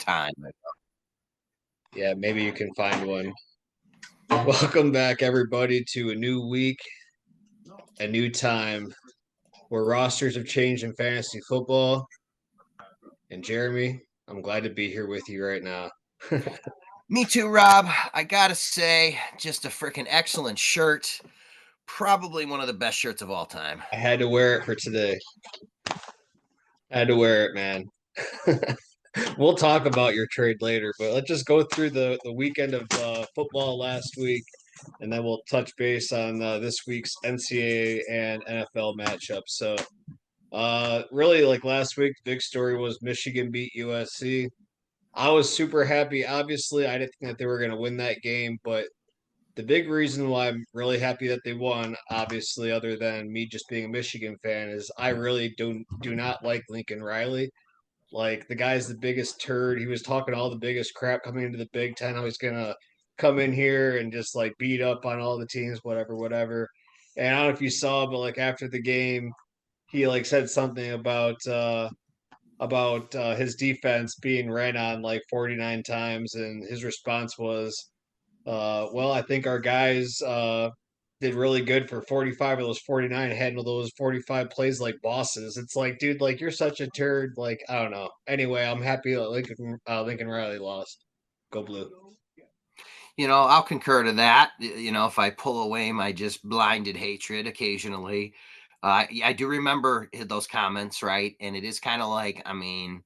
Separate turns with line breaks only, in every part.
time.
Yeah, maybe you can find one. Welcome back, everybody, to a new week, a new time where rosters have changed in fantasy football. And Jeremy, I'm glad to be here with you right now.
Me too, Rob. I gotta say, just a freaking excellent shirt. Probably one of the best shirts of all time.
I had to wear it for today. I had to wear it, man. We'll talk about your trade later, but let's just go through the weekend of football last week, and then we'll touch base on this week's NCAA and NFL matchup. So, really, like last week, the big story was Michigan beat USC. I was super happy. Obviously, I didn't think that they were going to win that game, but the big reason why I'm really happy that they won, obviously, other than me just being a Michigan fan, is I really do not like Lincoln Riley. Like the guy's the biggest turd. He was talking all the biggest crap coming into the Big Ten. How he's gonna come in here and just like beat up on all the teams, whatever, whatever. And I don't know if you saw, but like after the game, he like said something about his defense being ran on like 49 times, and his response was, "Well, I think our guys did really good for 45 of those 49, handle those 45 plays like bosses." It's like, dude, like you're such a turd. Like I don't know. Anyway, I'm happy that Lincoln Riley lost. Go blue.
I'll concur to that. If I pull away my just blinded hatred occasionally, I do remember those comments, right? And it is kind of like, I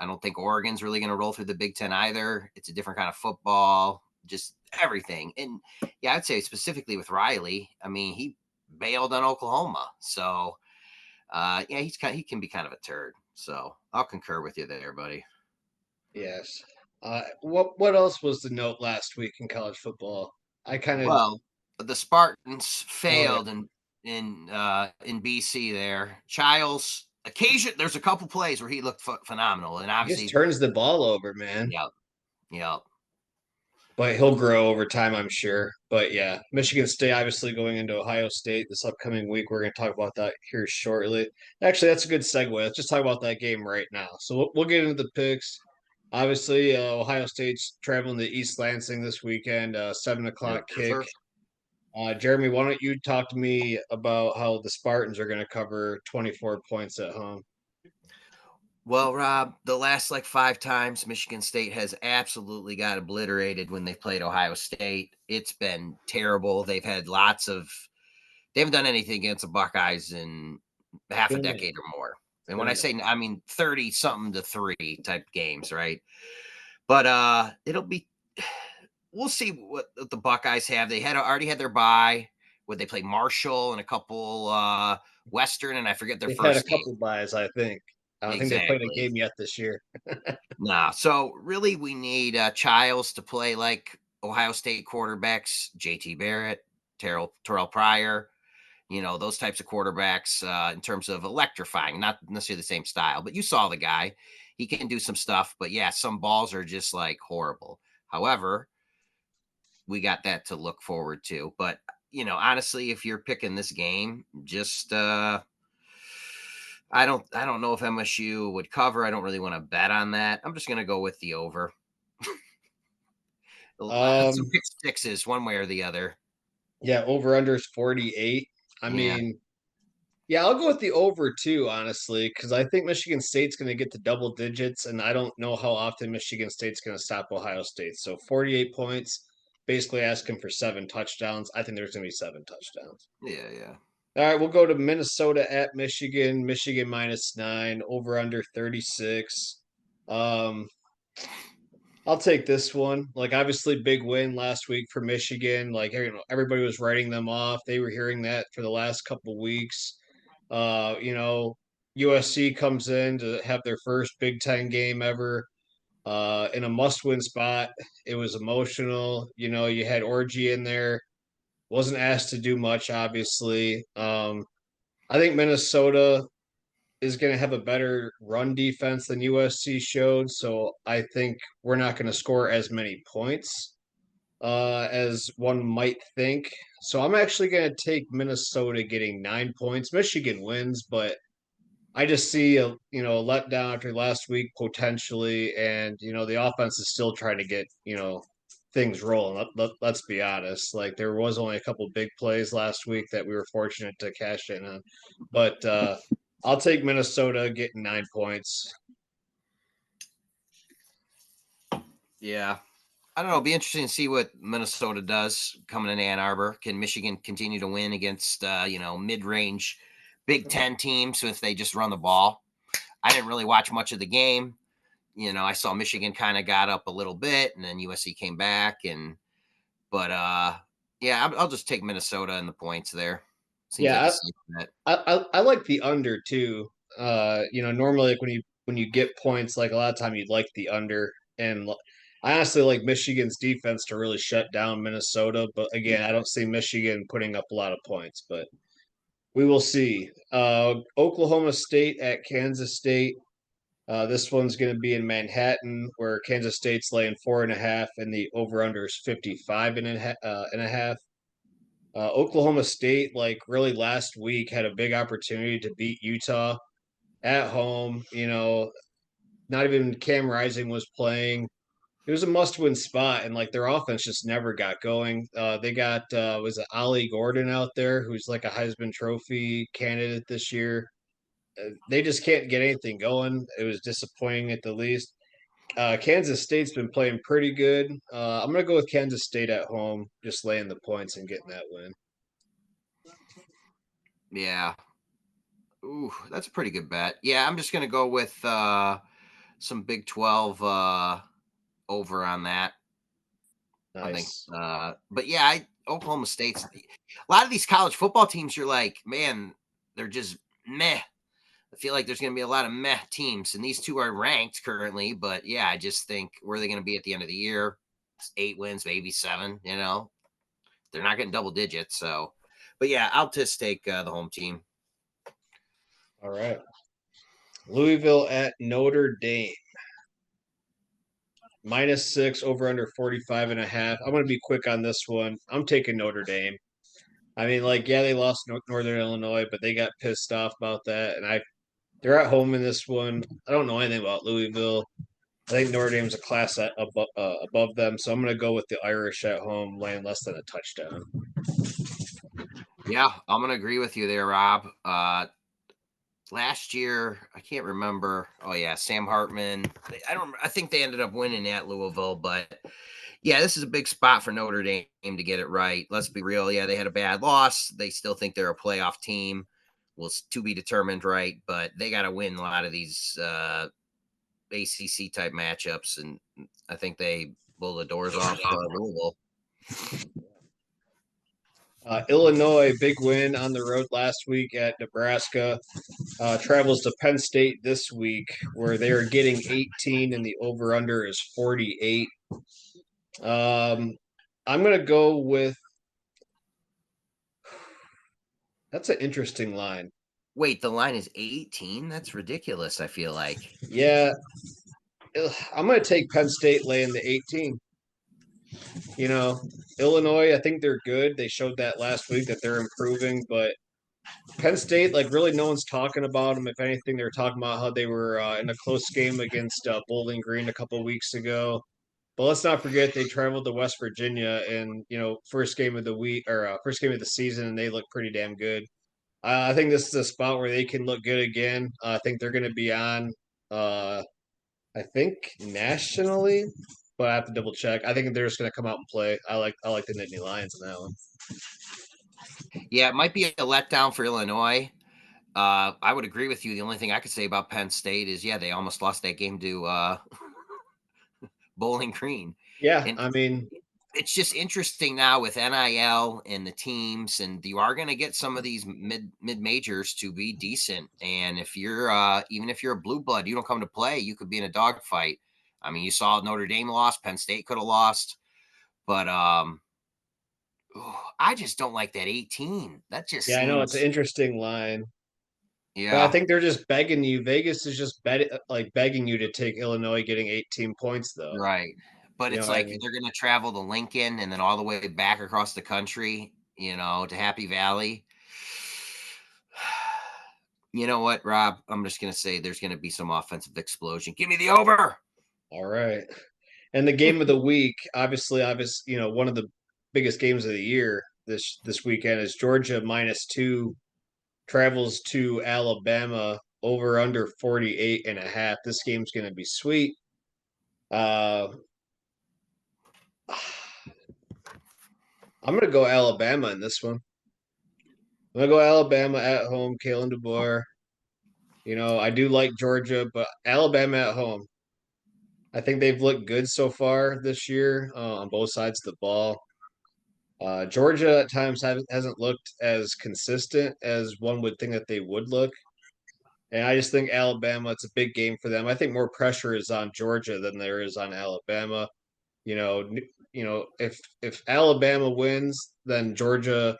don't think Oregon's really going to roll through the Big Ten either. It's a different kind of football, just everything. And yeah, I'd say specifically with Riley, he bailed on Oklahoma. So yeah, he can be kind of a turd. So I'll concur with you there, buddy.
Yes. What else was the note last week in college football? I kind of
Well, the Spartans
oh yeah.
failed in BC there. Childs occasion there's a couple plays where he looked phenomenal, and
He just
obviously,
turns the ball over, man.
yeah, yeah.
But he'll grow over time, I'm sure. But yeah, Michigan State obviously going into Ohio State this upcoming week. We're going to talk about that here shortly. Actually, that's a good segue. Let's just talk about that game right now. So we'll get into the picks. Obviously, Ohio State's traveling to East Lansing this weekend, 7 o'clock
Yes,
kick.
sir.
Jeremy, why don't you talk to me about how the Spartans are going to cover 24 points at home?
Well, Rob, the last like 5 times Michigan State has absolutely got obliterated when they've played Ohio State. It's been terrible. They haven't done anything against the Buckeyes in half a
Been
decade or more.
It's
And
been
when
a
I
minute.
say, 30 something to 3 type games, right? But it'll be we'll see what the Buckeyes have. They had already had their bye where they played Marshall and a couple Western, and I forget their
They've had a
first game.
couple buys, I think. I don't think they played a
Exactly.
game yet this year.
Nah. So really, we need Childs to play like Ohio State quarterbacks, J.T. Barrett, Terrell Pryor. Those types of quarterbacks in terms of electrifying, not necessarily the same style, but you saw the guy. He can do some stuff, but yeah, some balls are just like horrible. However, we got that to look forward to. But honestly, if you're picking this game, just I don't know if MSU would cover. I don't really want to bet on that. I'm just gonna go with the over. Some
Um,
pick sixes, one way or the other.
Yeah, over under is 48. I
Yeah.
mean, yeah, I'll go with the over too, honestly, because I think Michigan State's going to get to double digits, and I don't know how often Michigan State's going to stop Ohio State. So 48 points, basically asking for 7 touchdowns. I think there's going to be 7 touchdowns.
Yeah, yeah.
All right, we'll go to Minnesota at Michigan. Michigan -9, over under 36. Um, I'll take this one. Like obviously big win last week for Michigan. Like everybody was writing them off. They were hearing that for the last couple weeks. Uh, you know, USC comes in to have their first Big Ten game ever. In a must-win spot. It was emotional. You had Orgy in there. Wasn't asked to do much, obviously. I think Minnesota is going to have a better run defense than USC showed. So I think we're not going to score as many points as one might think. So I'm actually going to take Minnesota getting 9 points. Michigan wins, but I just see a letdown after last week potentially, and the offense is still trying to get things rolling. Let's be honest. Like there was only a couple big plays last week that we were fortunate to cash in on, but I'll take Minnesota getting 9 points.
Yeah. I don't know. It'll be interesting to see what Minnesota does coming in Ann Arbor. Can Michigan continue to win against mid-range Big Ten teams if they just run the ball? I didn't really watch much of the game. I saw Michigan kind of got up a little bit, and then USC came back, but yeah, I'll just take Minnesota and the points there. Seems like a
Yeah,
safe bet.
I like the under too. Normally like when you get points, like a lot of time you'd like the under, and I honestly like Michigan's defense to really shut down Minnesota. But again, I don't see Michigan putting up a lot of points, but we will see. Oklahoma State at Kansas State. This one's going to be in Manhattan, where Kansas State's laying 4.5, and the over under is 55 and a half. Oklahoma State, like really last week, had a big opportunity to beat Utah at home. Not even Cam Rising was playing. It was a must-win spot, and like their offense just never got going. They got was it Ollie Gordon out there, who's like a Heisman Trophy candidate this year. They just can't get anything going. It was disappointing at the least. Kansas State's been playing pretty good. I'm gonna go with Kansas State at home, just laying the points and getting that win.
Yeah. Ooh, that's a pretty good bet. Yeah, I'm just gonna go with some Big 12 over on that. I think,
Nice.
but yeah, Oklahoma State's a lot of these college football teams. You're like, man, they're just meh. I feel like there's going to be a lot of meh teams, and these two are ranked currently. But yeah, I just think where are they going to be at the end of the year? 8 wins, maybe 7. They're not getting double digits. So, but yeah, I'll just take the home team.
All right. Louisville at Notre Dame. -6 over under 45 and a half. I'm going to be quick on this one. I'm taking Notre Dame. I mean, like, yeah, they lost Northern Illinois, but they got pissed off about that. And they're at home in this one. I don't know anything about Louisville. I think Notre Dame's a class above them. So I'm going to go with the Irish at home, laying less than a touchdown.
Yeah, I'm going to agree with you there, Rob. Last year, I can't remember. Oh yeah, Sam Hartman. I don't. I think they ended up winning at Louisville, but yeah, this is a big spot for Notre Dame to get it right. Let's be real. Yeah, they had a bad loss. They still think they're a playoff team. Well, to be determined, right? But they got to win a lot of these ACC type matchups, and I think they blow the doors off Louisville.
Illinois, big win on the road last week at Nebraska. Travels to Penn State this week, where they are getting 18 and the over under is 48. I'm going to go with that's an interesting line.
Wait, the line is 18? That's ridiculous, I feel like.
Yeah, I'm going to take Penn State laying the 18. Illinois, I think they're good. They showed that last week that they're improving, but Penn State, like really, no one's talking about them. If anything, they're talking about how they were in a close game against Bowling Green a couple weeks ago. But let's not forget they traveled to West Virginia and first game of the week or first game of the season, and they look pretty damn good. I think this is a spot where they can look good again. I think they're going to be on. Uh, I think nationally, but I have to double check. I think they're just going to come out and play. I like the Nittany Lions in that one.
Yeah, it might be a letdown for Illinois. I would agree with you. The only thing I could say about Penn State is, yeah, they almost lost that game to Bowling Green,
Yeah,
and
I mean,
it's just interesting now with NIL and the teams, and you are going to get some of these mid majors to be decent. And if you're even if you're a blue blood, you don't come to play, you could be in a dogfight. I mean, you saw Notre Dame lost, Penn State could have lost, but I just don't like that 18. That just
yeah, I know it's an
seems,
interesting line. But I
yeah,
think they're just begging you. Vegas is just like begging you to take Illinois getting 18 points, though.
right. But
You know
it's
what I
like
mean?
they're going to travel to Lincoln and then all the way back across the country, to Happy Valley. You know what, Rob? I'm just going to say there's going to be some offensive explosion. Give me the over.
All right. And the game of the week, obviously, one of the biggest games of the year this weekend is Georgia -2 travels to Alabama over under 48.5. This game's going to be sweet. Uh, I'm going to go Alabama in this one. I'm going to go Alabama at home, Kalen DeBoer. I do like Georgia, but Alabama at home. I think they've looked good so far this year on both sides of the ball. Georgia at times hasn't looked as consistent as one would think that they would look. And I just think Alabama, it's a big game for them. I think more pressure is on Georgia than there is on Alabama. You know, if Alabama wins, then Georgia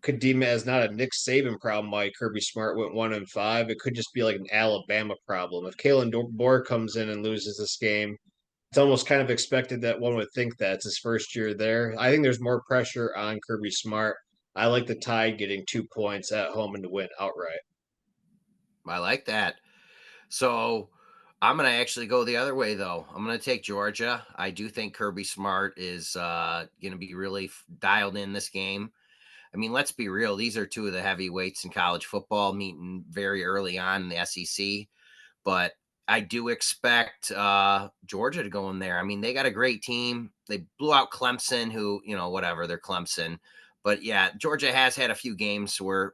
could deem it as not a Nick Saban problem why Kirby Smart went 1-5. It could just be like an Alabama problem. If Kalen DeBoer comes in and loses this game, it's almost kind of expected that one would think that it's his first year there. I think there's more pressure on Kirby Smart. I like the Tide getting 2 points at home and to win outright.
I like that. So I'm going to actually go the other way, though. I'm going to take Georgia. I do think Kirby Smart is going to be really dialed in this game. I mean, let's be real. These are two of the heavyweights in college football meeting very early on in the SEC. But I do expect Georgia to go in there. I mean, they got a great team. They blew out Clemson, who, whatever, they're Clemson. But yeah, Georgia has had a few games where,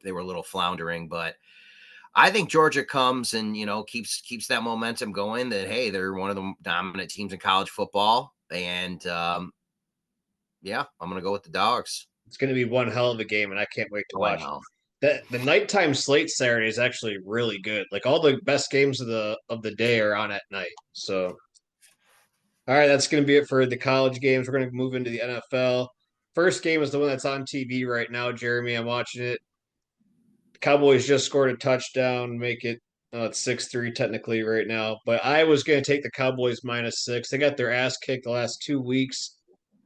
they were a little floundering. But I think Georgia comes and, keeps that momentum going that, hey, they're one of the dominant teams in college football. And yeah, I'm going to go with the Dogs.
It's going to be one hell of a game, and I can't wait to
Oh, I
watch.
know.
The nighttime slate Saturday is actually really good. Like all the best games of the day are on at night. So all right, that's going to be it for the college games. We're going to move into the NFL. First game is the one that's on TV right now, Jeremy. I'm watching it. Cowboys just scored a touchdown, make it it's 6-3 technically right now. But I was going to take the Cowboys -6. They got their ass kicked the last 2 weeks.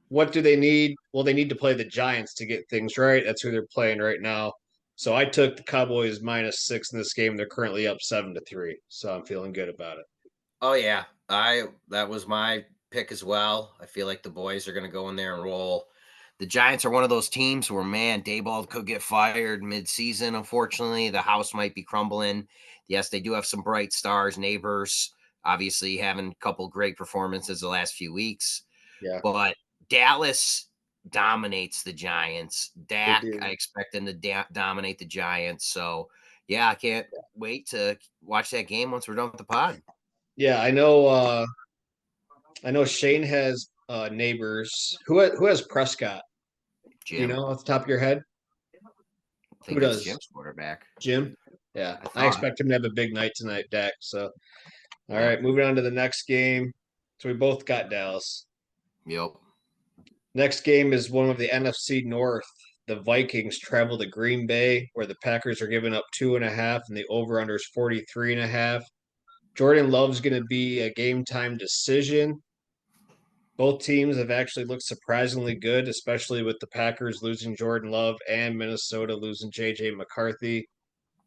What do they need? Well, they need to play the Giants to get things right. That's who they're playing right now. So I took the Cowboys -6 in this game. They're currently up 7-3. So I'm feeling good about it.
Oh yeah, I that was my pick as well. I feel like the boys are going to go in there and roll. The Giants are one of those teams where, man, Dayball could get fired mid-season. Unfortunately, the house might be crumbling. Yes, they do have some bright stars, neighbors, obviously having a couple great performances the last few weeks.
Yeah,
But Dallas dominates the Giants.
they
Dak, I
do.
expect them to dominate the Giants. So, yeah, I can't wait to watch that game once we're done with the pod.
Yeah, I know. I know Shane has neighbors. Who has Prescott? Do you
Jim,
know off the top of your head?
I
Who
think that's
does?
Jim's quarterback.
Jim? Yeah,
I
I
thought.
expect him to have a big night tonight, Dak. So, all
Yeah.
right, moving on to the next game. So we both got Dallas.
Yep.
Next game is one of the NFC North. The Vikings travel to Green Bay, where the Packers are giving up 2.5, and the over/under is 43.5. Jordan Love's going to be a game time decision. Both teams have actually looked surprisingly good, especially with the Packers losing Jordan Love and Minnesota losing JJ McCarthy.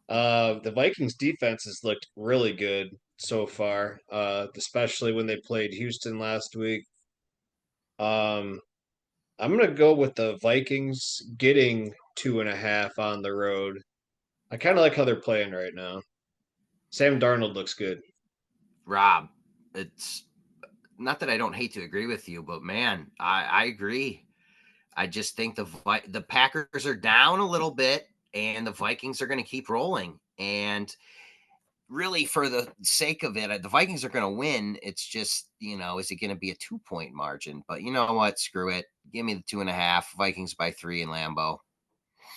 The Vikings defense has looked really good so far, especially when they played Houston last week. Um, I'm gonna go with the Vikings getting 2.5 on the road. I kind of like how they're playing right now. Sam Darnold looks good.
Rob, it's not that I don't hate to agree with you, but man, I agree. I just think the Packers are down a little bit, and the Vikings are going to keep rolling. And really, for the sake of it, the Vikings are going to win. It's just, is it going to be a 2 point margin? But you know what? Screw it. Give me the 2.5. Vikings by 3 in Lambeau.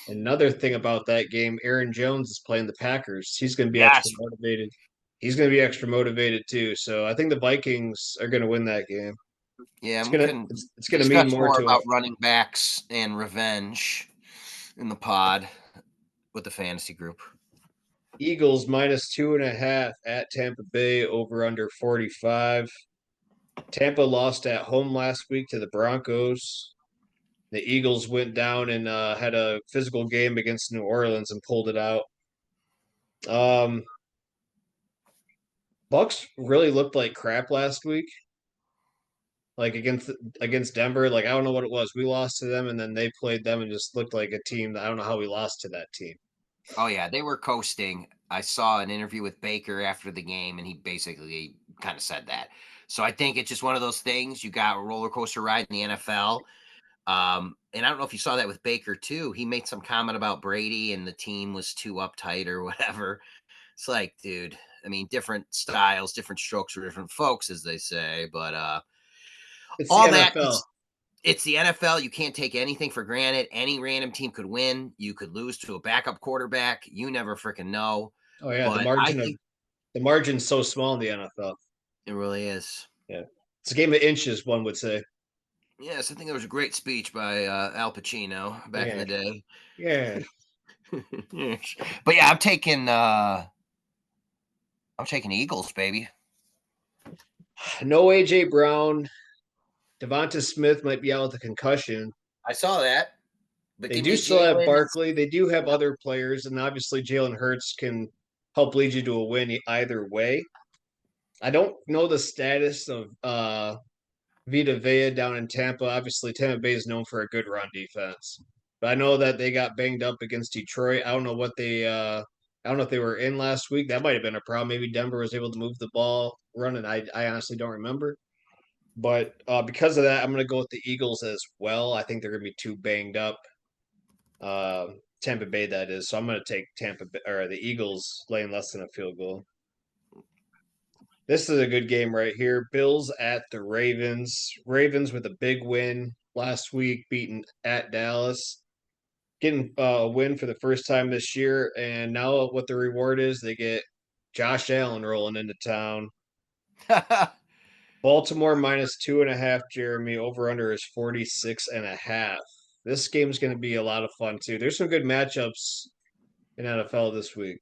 Another thing about that game, Aaron Jones is playing the Packers. He's going to be extra
Yes.
motivated. He's going to be extra motivated too. So I think the Vikings are going to win that game.
Yeah,
It's
and we
gonna
can
it's, it's gonna mean
discuss
more
more
to him.
about running backs and revenge in the pod with the fantasy group.
Eagles -2.5 at Tampa Bay over under 45. Tampa lost at home last week to the Broncos. The Eagles went down and had a physical game against New Orleans and pulled it out. Um, Bucks really looked like crap last week, like against Denver. Like I don't know what it was. We lost to them, and then they played them and just looked like a team that I don't know how we lost to that team.
Oh yeah, they were coasting. I saw an interview with Baker after the game, and he basically kind of said that. So I think it's just one of those things. You got a roller coaster ride in the NFL. And I don't know if you saw that with Baker too. He made some comment about Brady and the team was too uptight or whatever. It's like, dude, I mean, different styles, different strokes for different folks, as they say. But
It's the
all that
NFL.
it's the NFL. You can't take anything for granted. Any random team could win. You could lose to a backup quarterback. You never freaking know.
Oh yeah,
But I think
the margin's so small in the NFL.
it really is.
Yeah, it's a game of inches, one would say.
Yes, I think there was a great speech by Al Pacino back in
Yeah,
the day.
yeah.
Yes. But yeah, I'm taking Eagles, baby.
No AJ Brown. Devonta Smith might be out with a concussion.
I saw that. But
They
give
do
me
still have
Jalen.
Barkley. They do have
Yep.
other players, and obviously Jalen Hurts can help lead you to a win either way. I don't know the status of Vita Vea down in Tampa. Obviously, Tampa Bay is known for a good run defense, but I know that they got banged up against Detroit. I don't know what they. I don't know if they were in last week. That might have been a problem. Maybe Denver was able to move the ball, run, and I honestly don't remember. But because of that, I'm going to go with the Eagles as well. I think they're going to be too banged up. Tampa Bay, that is. So I'm going to take Tampa Bay, or the Eagles laying less than a field goal. This is a good game right here. Bills at the Ravens. Ravens with a big win last week, beating at Dallas. Getting a win for the first time this year. And now what the reward is, they get Josh Allen rolling into town. Baltimore minus 2.5, Jeremy. Over under is 46.5. This game's going to be a lot of fun, too. There's some good matchups in NFL this week.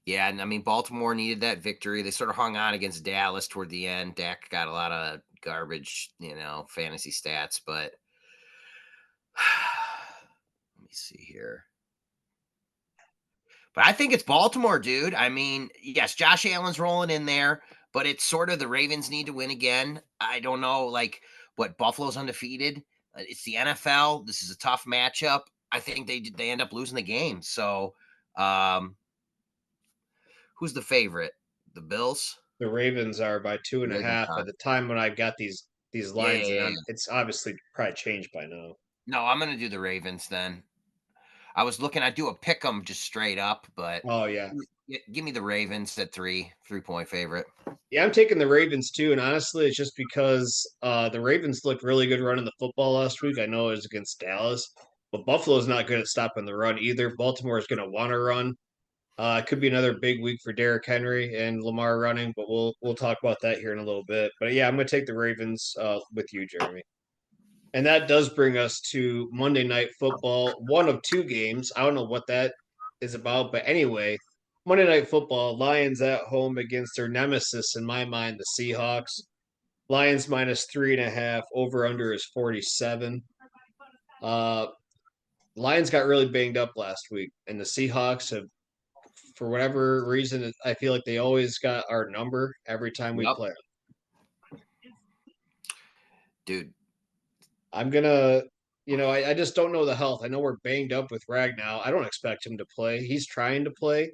Yeah, and I mean Baltimore needed that victory. They sort of hung on against Dallas toward the end. Dak got a lot of garbage, fantasy stats, but let me see here. But I think it's Baltimore, dude. I mean, yes, Josh Allen's rolling in there, but it's sort of the Ravens need to win again. I don't know, like what Buffalo's undefeated. It's the NFL. This is a tough matchup. I think they end up losing the game. So, who's the favorite? The Bills.
The Ravens are by two
The
and a
Ravens
half. At
are.
the time when I got these
Yeah, yeah,
lines, and
yeah, yeah.
it's obviously probably changed by now.
No, I'm gonna do the Ravens then. I was looking. I do a pick 'em just straight up, but
Oh yeah,
give me the Ravens at 3 point favorite.
yeah. I'm taking the Ravens too, and honestly, it's just because the Ravens looked really good running the football last week. I know it was against Dallas, but Buffalo's not good at stopping the run either. Baltimore is going to want to run. It could be another big week for Derrick Henry and Lamar running, but we'll talk about that here in a little bit. But yeah, I'm going to take the Ravens with you, Jeremy. And that does bring us to Monday Night Football, one of two games. I don't know what that is about, but anyway, Monday Night Football, Lions at home against their nemesis, in my mind, the Seahawks. Lions minus 3.5, over under is 47. Uh, Lions got really banged up last week, and the Seahawks have, for whatever reason, I feel like they always got our number every time we
Yep,
play.
dude.
I'm gonna, I just don't know the health. I know we're banged up with Ragnow. I don't expect him to play. He's trying to play.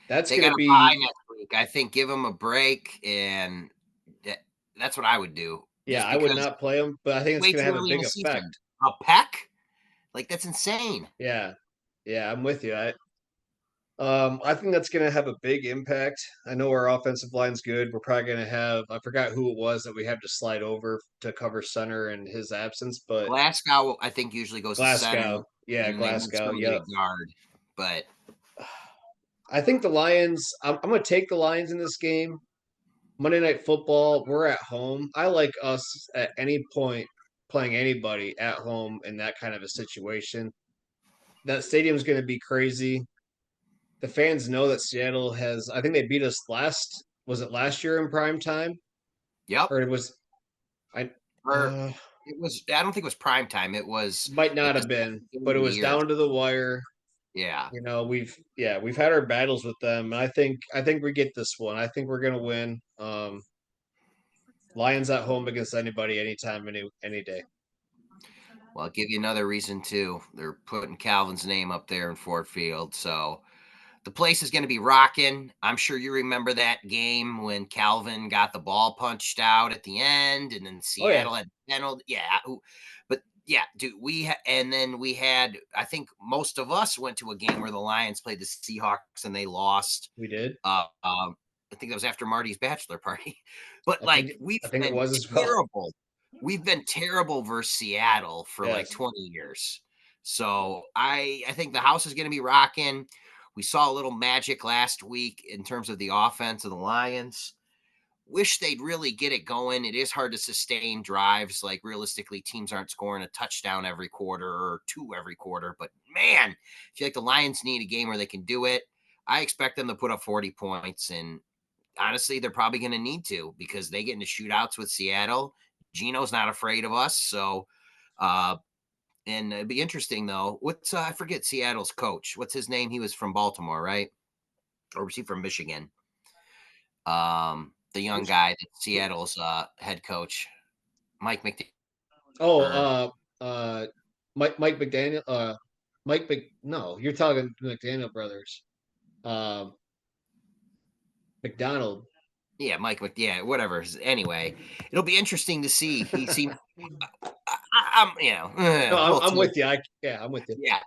That's
They
gonna
got a bye
be,
next week. I think give them a break, and that's what I would do.
yeah,
Just
I would
because
not play him, but I think
it's
it's
way
gonna
too
have a
early in
big
the
effect.
season. A peck, like that's insane.
Yeah, yeah, I'm with you. I think that's gonna have a big impact. I know our offensive line's good. We're probably gonna have, I forgot who it was that we have to slide over to cover center in his absence, but
Glasgow, I think, usually goes to center,
Glasgow, yeah,
and then they move
Glasgow,
somebody
yep.
to guard. But
I think the Lions. I'm gonna take the Lions in this game. Monday Night Football, we're at home. I like us at any point playing anybody at home in that kind of a situation. That stadium's going to be crazy. The fans know that Seattle has, I think they beat us was it last year in prime time?
yep,
Or it was, I,
or
uh,
It was I don't think it was prime time. It was
Might
like
not
the
have been,
second game
but
of
it
the
was
year.
down to the wire.
Yeah.
We've had our battles with them. I think we get this one. I think we're gonna win. Lions at home against anybody, anytime, any day.
Well, I'll give you another reason too. They're putting Calvin's name up there in Ford Field, so the place is going to be rocking. I'm sure you remember that game when Calvin got the ball punched out at the end, and then
Oh yeah,
Seattle had penalty. Yeah, but yeah, dude, and then we had. I think most of us went to a game where the Lions played the Seahawks and they lost.
we did.
I think that was after Marty's bachelor party. But
I think
like we've
I think it
been
was as well.
terrible. We've been terrible versus Seattle for like
Yes,
20 years. So I think the house is going to be rocking. We saw a little magic last week in terms of the offense of the Lions. Wish they'd really get it going. It is hard to sustain drives. Like realistically, teams aren't scoring a touchdown every quarter or two every quarter. But man, I feel like the Lions need a game where they can do it. I expect them to put up 40 points. And honestly, they're probably going to need to because they get into shootouts with Seattle. Gino's not afraid of us. So, uh, and it'd be interesting though. What's I forget Seattle's coach. What's his name? He was from Baltimore, right? Or was he from Michigan? The young
which
guy that Seattle's head coach, Mike McDaniel.
oh,
Or
Mike McDaniel. No, you're talking McDaniel brothers. McDonald.
yeah, yeah, whatever. Anyway, it'll be interesting to see. He seemed, I'm,
No,
a
I'm,
little
I'm
too.
with you. I'm with you.
Yeah,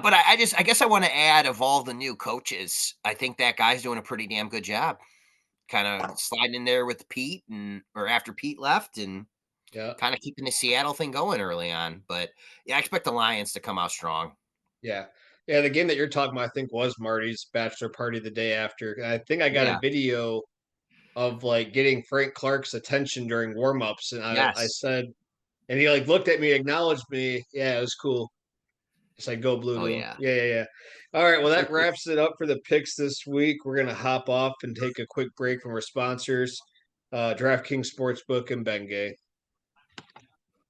but I guess I want to add of all the new coaches, I think that guy's doing a pretty damn good job. Kind of sliding in there with Pete or after Pete left and
Yeah,
kind of keeping the Seattle thing going early on. But yeah, I expect the Lions to come out strong.
yeah, yeah. The game that you're talking about, I think, was Marty's bachelor party the day after. And I think I got a
Yeah.
video of like getting Frank Clark's attention during warmups, and I
Yes.
said, and he like looked at me, acknowledged me. Yeah, it was cool. It's like go blue
Oh
to him.
yeah.
Yeah, yeah, yeah. All right, well that wraps it up for the picks this week. We're gonna hop off and take a quick break from our sponsors, DraftKings Sportsbook and Bengay.